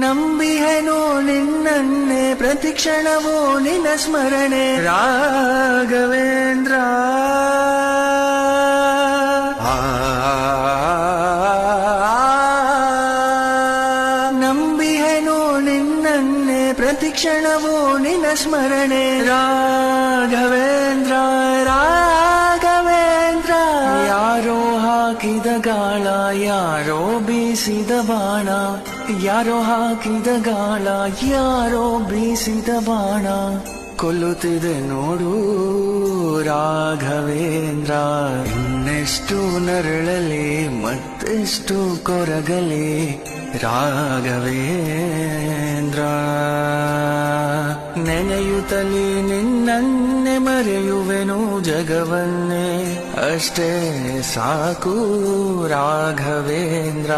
ನಂಬಿಹೆನೋ ನಿನ್ನನ್ನೇ ಪ್ರತಿಕ್ಷಣವೋ ನಿನ್ನ ಸ್ಮರಣೆ ರಾಘವೇಂದ್ರ ನಂಬಿಹೆನೋ ನಿನ್ನನ್ನೇ ಪ್ರತಿಕ್ಷಣವೋ ನಿನ್ನ ಸ್ಮರಣೆ ರಾಘವೇಂದ್ರ ರಾಘವೇಂದ್ರ ಯಾರೋ ಹಾಕಿದ ಗಾಳ ಯಾರೋ ಬೀಸಿದ ಬಾಣ ಯಾರೋ ಹಾಕಿದ ಗಾಳ ಯಾರೋ ಬೀಸಿದ ಬಾಣ ಕೊಲ್ಲುತ್ತಿದೆ ನೋಡು ರಾಘವೇಂದ್ರ ಇನ್ನೆಷ್ಟು ನರಳಲಿ ಮತ್ತೆಷ್ಟು ಕೊರಗಲಿ ರಾಘವೇಂದ್ರ ನೆನೆಯುತ್ತಲೇ ನಿನ್ನನ್ನೇ ಮರೆಯುವೆನು ಜಗವನ್ನೇ ಅಷ್ಟೇ ಸಾಕು ರಾಘವೇಂದ್ರ